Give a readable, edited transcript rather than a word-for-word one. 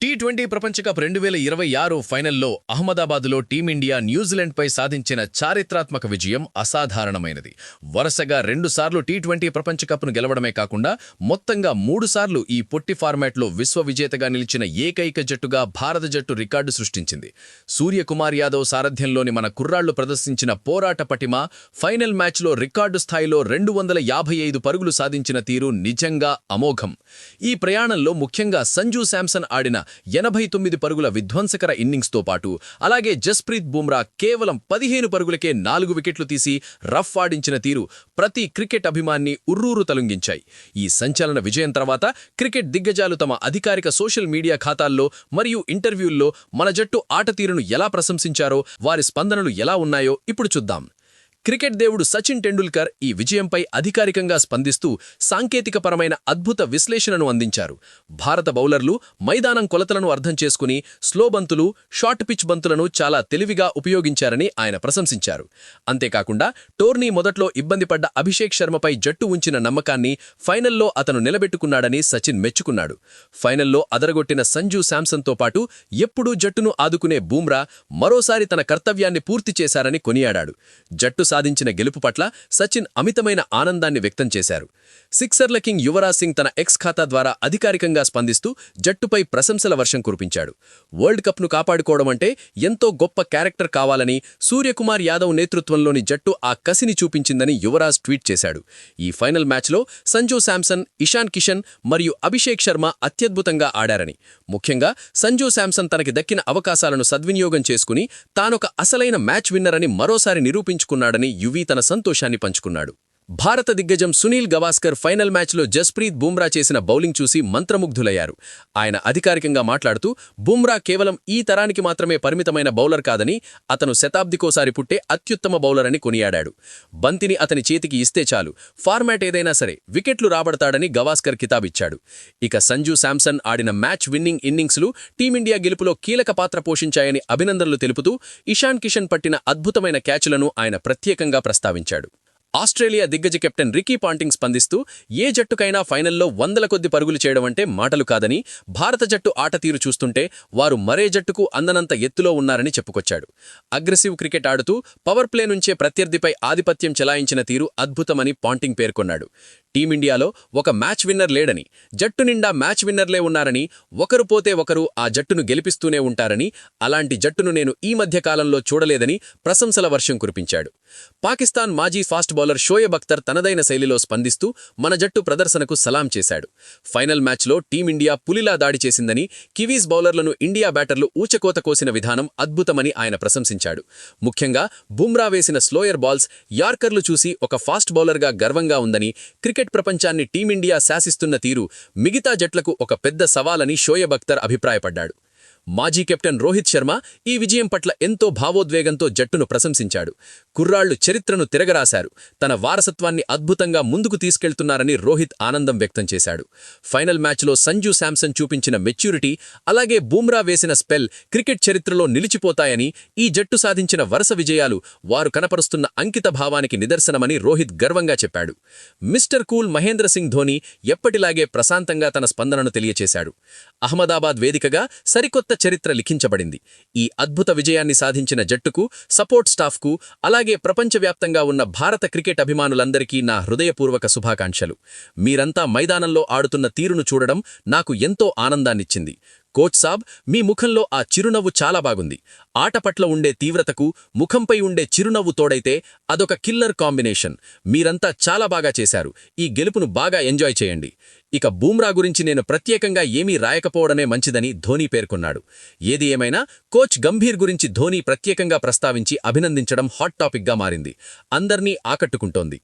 T20 ప్రపంచ cup 2026 ఫైనల్లో అహ్మదాబాద్లో టీమిండియా న్యూజిలాండ్పై సాధించిన చారిత్రాత్మక విజయం అసాధారణమైనది. వరుసగా 2 సార్లు టీ20 ప్రపంచ కప్ను గెలవడమే కాకుండా మొత్తంగా 3 సార్లు ఈ పొట్టి ఫార్మాట్లో విశ్వ విజేతగా నిలిచిన ఏకైక జట్టుగా భారత జట్టు రికార్డు సృష్టించింది. సూర్యకుమార్ యాదవ్ సారథ్యంలోని మన కుర్రాళ్లు ప్రదర్శించిన పోరాట పటిమ, ఫైనల్ మ్యాచ్లో రికార్డు స్థాయిలో 255 పరుగులు సాధించిన తీరు నిజంగా అమోఘం. ఈ ప్రయాణంలో ముఖ్యంగా సంజూ శాంసన్ ఆడిన 89 పరుగుల విధ్వంసకర ఇన్నింగ్స్తో పాటు అలాగే జస్ప్రీత్ బుమ్రా కేవలం 15 పరుగులకే 4 వికెట్లు తీసి రఫ్ ఆడించిన తీరు ప్రతి క్రికెట్ అభిమాన్ని ఉర్రూరు తలొంగించాయి. ఈ సంచలన విజయం తర్వాత క్రికెట్ దిగ్గజాలు తమ అధికారిక సోషల్ మీడియా ఖాతాల్లో మరియు ఇంటర్వ్యూల్లో మన జట్టు ఆట తీరును ఎలా ప్రశంసించారో, వారి స్పందనలు ఎలా ఉన్నాయో ఇప్పుడు చూద్దాం. క్రికెట్ దేవుడు సచిన్ టెండూల్కర్ ఈ విజయంపై అధికారికంగా స్పందిస్తూ సాంకేతికపరమైన అద్భుత విశ్లేషణను అందించారు. భారత బౌలర్లు మైదానం కొలతలను అర్థం చేసుకుని స్లో బంతులు, షార్ట్ పిచ్ బంతులను చాలా తెలివిగా ఉపయోగించారని ఆయన ప్రశంసించారు. అంతేకాకుండా టోర్నీ మొదట్లో ఇబ్బంది పడ్డ అభిషేక్ శర్మపై జట్టు ఉంచిన నమ్మకాన్ని ఫైనల్లో అతను నిలబెట్టుకున్నాడని సచిన్ మెచ్చుకున్నాడు. ఫైనల్లో అదరగొట్టిన సంజూ శాంసన్తో పాటు ఎప్పుడూ జట్టును ఆదుకునే బుమ్రా మరోసారి తన కర్తవ్యాన్ని పూర్తి చేశారని కొనియాడాడు. జట్టు సాధించిన గెలుపు పట్ల సచిన్ అమితమైన ఆనందాన్ని వ్యక్తం చేశారు. సిక్సర్ల కింగ్ యువరాజ్ సింగ్ తన ఎక్స్ ఖాతా ద్వారా అధికారికంగా స్పందిస్తూ జట్టుపై ప్రశంసల వర్షం కురిపించాడు. వరల్డ్ కప్ను కాపాడుకోవడం అంటే ఎంతో గొప్ప క్యారెక్టర్ కావాలని, సూర్యకుమార్ యాదవ్ నేతృత్వంలోని జట్టు ఆ కసిని చూపించిందని యువరాజ్ ట్వీట్ చేశాడు. ఈ ఫైనల్ మ్యాచ్లో సంజూ శాంసన్, ఇషాన్ కిషన్ మరియు అభిషేక్ శర్మ అత్యద్భుతంగా ఆడారని, ముఖ్యంగా సంజూ శాంసన్ తనకి దక్కిన అవకాశాలను సద్వినియోగం చేసుకుని తానొక అసలైన మ్యాచ్ విన్నర్ అని మరోసారి నిరూపించుకున్నాడని యువీ తన సంతోషాన్ని పంచుకున్నాడు. భారత దిగ్గజం సునీల్ గవాస్కర్ ఫైనల్ మ్యాచ్లో జస్ప్రీత్ బుమ్రా చేసిన బౌలింగ్ చూసి మంత్రముగ్ధులయ్యారు. ఆయన అధికారికంగా మాట్లాడుతూ బుమ్రా కేవలం ఈ తరానికి మాత్రమే పరిమితమైన బౌలర్ కాదని, అతను శతాబ్దికోసారి పుట్టే అత్యుత్తమ బౌలర్ అని కొనియాడాడు. బంతిని అతని చేతికి ఇస్తే చాలు, ఫార్మాట్ ఏదైనా సరే వికెట్లు రాబడతాడని గవాస్కర్ కితాబిచ్చాడు. ఇక సంజూ శాంసన్ ఆడిన మ్యాచ్ విన్నింగ్ ఇన్నింగ్స్లు టీమిండియా గెలుపులో కీలక పాత్ర పోషించాయని అభినందనలు తెలుపుతూ ఇషాన్ కిషన్ పట్టిన అద్భుతమైన క్యాచ్లను ఆయన ప్రత్యేకంగా ప్రస్తావించాడు. ఆస్ట్రేలియా దిగ్గజ కెప్టెన్ రికీ పాంటింగ్ స్పందిస్తూ ఏ జట్టుకైనా ఫైనల్లో 100ల కొద్ది పరుగులు చేయడం అంటే మాటలు కాదని, భారత జట్టు ఆట తీరు చూస్తుంటే వారు మరే జట్టుకు అందనంత ఎత్తులో ఉన్నారని చెప్పుకొచ్చాడు. అగ్రెసివ్ క్రికెట్ ఆడుతూ పవర్ ప్లే నుంచే ప్రత్యర్థిపై ఆధిపత్యం చెలాయించిన తీరు అద్భుతమని పాంటింగ్ పేర్కొన్నాడు. టీమిండియాలో ఒక మ్యాచ్ విన్నర్ లేడని, జట్టు నిండా మ్యాచ్ విన్నర్లే ఉన్నారని, ఒకరు పోతే ఒకరు ఆ జట్టును గెలిపిస్తూనే ఉంటారని, అలాంటి జట్టును నేను ఈ మధ్య కాలంలో చూడలేదని ప్రశంసల వర్షం కురిపించాడు. పాకిస్తాన్ మాజీ ఫాస్ట్ బౌలర్ షోయబ్ అఖ్తర్ తనదైన శైలిలో స్పందిస్తూ మన జట్టు ప్రదర్శనకు సలాం చేశాడు. ఫైనల్ మ్యాచ్లో టీమిండియా పులిలా దాడి చేసిందని, కివీస్ బౌలర్లను ఇండియా బ్యాటర్లు ఊచకోత కోసిన విధానం అద్భుతమని ఆయన ప్రశంసించాడు. ముఖ్యంగా బుమ్రా వేసిన స్లోయర్ బాల్స్, యార్కర్లు చూసి ఒక ఫాస్ట్ బౌలర్గా గర్వంగా ఉందని, క్రికెట్ ప్రపంచాన్ని టీమిండియా శాసిస్తున్న తీరు మిగతా జట్లకు ఒక పెద్ద సవాలని షోయబ్ అఖ్తర్ అభిప్రాయపడ్డాడు. మాజీ కెప్టెన్ రోహిత్ శర్మ ఈ విజయం పట్ల ఎంతో భావోద్వేగంతో జట్టును ప్రశంసించాడు. కుర్రాళ్లు చరిత్రను తిరగరాశారు, తన వారసత్వాన్ని అద్భుతంగా ముందుకు తీసుకెళ్తున్నారని రోహిత్ ఆనందం వ్యక్తం చేశాడు. ఫైనల్ మ్యాచ్లో సంజూ శాంసన్ చూపించిన మెచ్యూరిటీ, అలాగే బుమ్రా వేసిన స్పెల్ క్రికెట్ చరిత్రలో నిలిచిపోతాయని, ఈ జట్టు సాధించిన వరుస విజయాలు వారు కనపరుస్తున్న అంకిత భావానికి నిదర్శనమని రోహిత్ గర్వంగా చెప్పాడు. మిస్టర్ కూల్ మహేంద్ర సింగ్ ధోని ఎప్పటిలాగే ప్రశాంతంగా తన స్పందనను తెలియచేశాడు. అహ్మదాబాద్ వేదికగా సరికొత్త చరిత్ర లిఖించబడింది. ఈ అద్భుత విజయాన్ని సాధించిన జట్టుకు, సపోర్ట్ స్టాఫ్కు, అలాగే ప్రపంచవ్యాప్తంగా ఉన్న భారత క్రికెట్ అభిమానులందరికీ నా హృదయపూర్వక శుభాకాంక్షలు. మీరంతా మైదానంలో ఆడుతున్న తీరును చూడడం నాకు ఎంతో ఆనందాన్నిచ్చింది. కోచ్ సాబ్, మీ ముఖంలో ఆ చిరునవ్వు చాలా బాగుంది. ఆట పట్ల ఉండే తీవ్రతకు ముఖంపై ఉండే చిరునవ్వు తోడైతే అదొక కిల్లర్ కాంబినేషన్. మీరంతా చాలా బాగా చేశారు. ఈ గెలుపును బాగా ఎంజాయ్ చేయండి. ఇక బుమ్రా గురించి నేను ప్రత్యేకంగా ఏమీ రాయకపోవడమే మంచిదని ధోని పేర్కొన్నాడు. ఏది ఏమైనా కోచ్ గంభీర్ గురించి ధోని ప్రత్యేకంగా ప్రస్తావించి అభినందించడం హాట్ టాపిక్గా మారింది. అందర్నీ ఆకట్టుకుంటోంది.